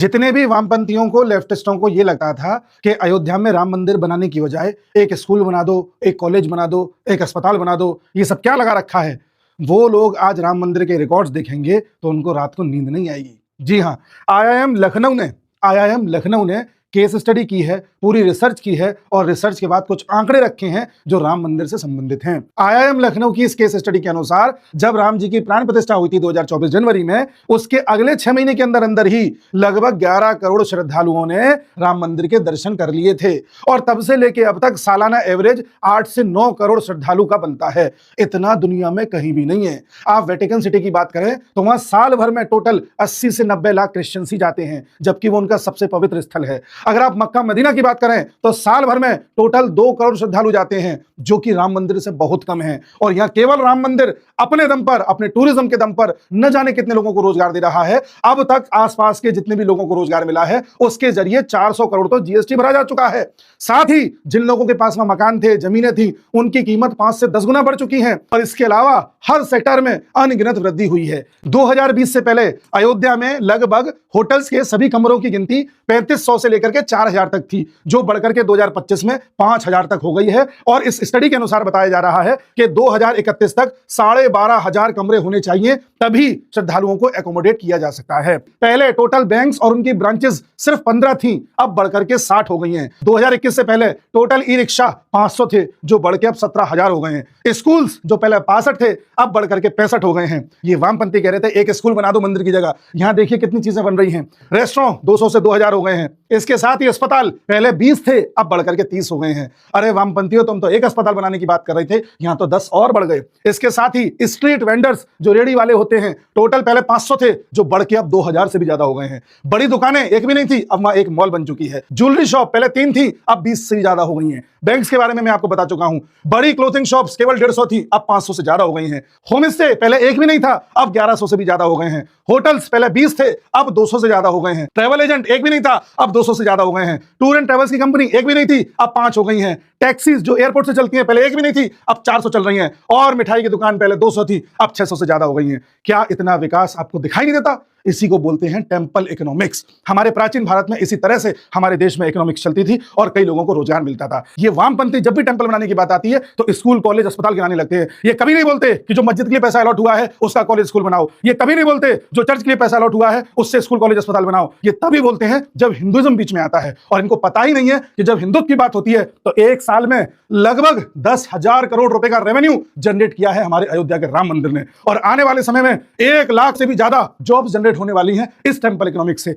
जितने भी वामपंथियों को, लेफ्टिस्टों को ये लगता था कि अयोध्या में राम मंदिर बनाने की बजाय एक स्कूल बना दो, एक कॉलेज बना दो, एक अस्पताल बना दो, ये सब क्या लगा रखा है, वो लोग आज राम मंदिर के रिकॉर्ड्स देखेंगे तो उनको रात को नींद नहीं आएगी। जी हाँ, आईआईएम लखनऊ ने केस स्टडी की है, पूरी रिसर्च की है और रिसर्च के बाद कुछ आंकड़े रखे हैं जो राम मंदिर से संबंधित हैं। आईआईएम लखनऊ की इस केस स्टडी के अनुसार जब राम जी की प्राण प्रतिष्ठा हुई थी 2024 जनवरी में, उसके अगले 6 महीने के अंदर अंदर ही लगभग 11 करोड़ श्रद्धालुओं ने राम मंदिर के दर्शन कर लिए थे और तब से लेके अब तक सालाना एवरेज 8 से 9 करोड़ श्रद्धालु का बनता है। इतना दुनिया में कहीं भी नहीं है। आप वेटिकन सिटी की बात करें तो वहां साल भर में टोटल 80 से 90 लाख क्रिश्चियंस ही जाते हैं, जबकि वो उनका सबसे पवित्र स्थल है। अगर आप मक्का मदीना की बात करें तो साल भर में टोटल 2 करोड़ श्रद्धालु जाते हैं, जो कि राम मंदिर से बहुत कम है। और यहां केवल राम मंदिर अपने दम पर, अपने टूरिज्म के दम पर न जाने कितने लोगों को रोजगार दे रहा है। अब तक आसपास के जितने भी लोगों को रोजगार मिला है उसके जरिए 400 करोड़ तो जीएसटी भरा जा चुका है। साथ ही जिन लोगों के पास में मकान थे, जमीनें थी, उनकी कीमत 5 से 10 गुना बढ़ चुकी है। और इसके अलावा हर सेक्टर में अनगिनत वृद्धि हुई है। 2020 से पहले अयोध्या में लगभग होटल्स के सभी कमरों की गिनती 3500 से लेकर के 4000 तक थी, जो बढ़कर के 2025 में 5000 तक हो गई है। और इस स्टडी के अनुसार बताया जा रहा है कि 2031 तक 12,500 कमरे होने चाहिए, तभी श्रद्धालुओं को एकोमोडेट किया जा सकता है। पहले टोटल बैंक्स और उनकी ब्रांचेस सिर्फ 15 थी, अब बढ़कर के 60 हो गई हैं। 2021 से पहले टोटल ई रिक्शा 500 थे, जो बढ़ के अब 17,000 हो गए हैं। स्कूल्स जो पहले 65 थे, अब बढ़कर के 65 हो गए हैं। ये वामपंथी कह रहे थे एक स्कूल बना दो मंदिर की जगह, यहां देखिए कितनी चीजें बन रही हैं। रेस्टोरेंट 200 से 2000 हो गए हैं। इसके साथ ही अस्पताल पहले 20 थे, अब बढ़कर के 30 हो गए हैं। अरे वामपंथियों, तुम तो एक अस्पताल बनाने की बात कर रहे थे, यहां तो 10 और बढ़ गए। इसके साथ ही स्ट्रीट वेंडर्स जो रेडी वाले होते हैं, टोटल पहले 500 थे, जो बढ़ के अब 2000 से भी ज्यादा हो गए हैं। बड़ी दुकानें एक भी नहीं थी, अब वहां एक मॉल बन चुकी है। ज्वेलरी शॉप पहले 3 थी, अब 20 से भी ज्यादा हो गई हैं। बैंक्स के बारे में मैं आपको बता चुका हूं। बड़ी क्लोथिंग शॉप्स केवल 150 थी, अब 500 से ज्यादा हो गई हैं। होम स्टे पहले एक भी नहीं था, अब 1100 से भी ज्यादा हो गए हैं। होटल्स पहले 20 थे, अब 200 से ज्यादा हो गए हैं। ट्रैवल एजेंट एक भी नहीं था, अब 200 से ज्यादा हो गए हैं। टूर एंड ट्रैवल्स की कंपनी एक भी नहीं थी, अब 5 हो गई हैं। टैक्सीज जो एयरपोर्ट से चलती हैं, पहले एक भी नहीं थी, अब 400 चल रही हैं। और मिठाई की दुकान पहले 200 थी, अब 600 से ज्यादा हो गई हैं। क्या इतना विकास आपको दिखाई नहीं देता? इसी को बोलते हैं टेंपल इकोनॉमिक्स। हमारे प्राचीन भारत में इसी तरह से हमारे देश में इकोनॉमिक्स चलती थी और कई लोगों को रोजगार मिलता था। ये वामपंथी जब भी टेंपल बनाने की बात आती है तो स्कूल, कॉलेज, अस्पताल गिनाने लगते हैं। ये कभी नहीं बोलते कि जो मस्जिद के लिए पैसा अलॉट हुआ है उसका कॉलेज, स्कूल बनाओ। ये कभी नहीं बोलते जो चर्च के लिए पैसा अलॉट हुआ है उससे स्कूल, कॉलेज, अस्पताल बनाओ। ये तभी बोलते हैं जब हिंदुइज्म बीच में आता है। और इनको पता ही नहीं है कि जब हिंदुत्व की बात होती है तो एक साल में लगभग 10,000 करोड़ रुपए का रेवेन्यू जनरेट किया है हमारे अयोध्या के राम मंदिर ने। और आने वाले समय में 1 लाख से भी ज्यादा जॉब्स जनरेट होने वाली हैं इस टेंपल इकोनॉमिक्स से।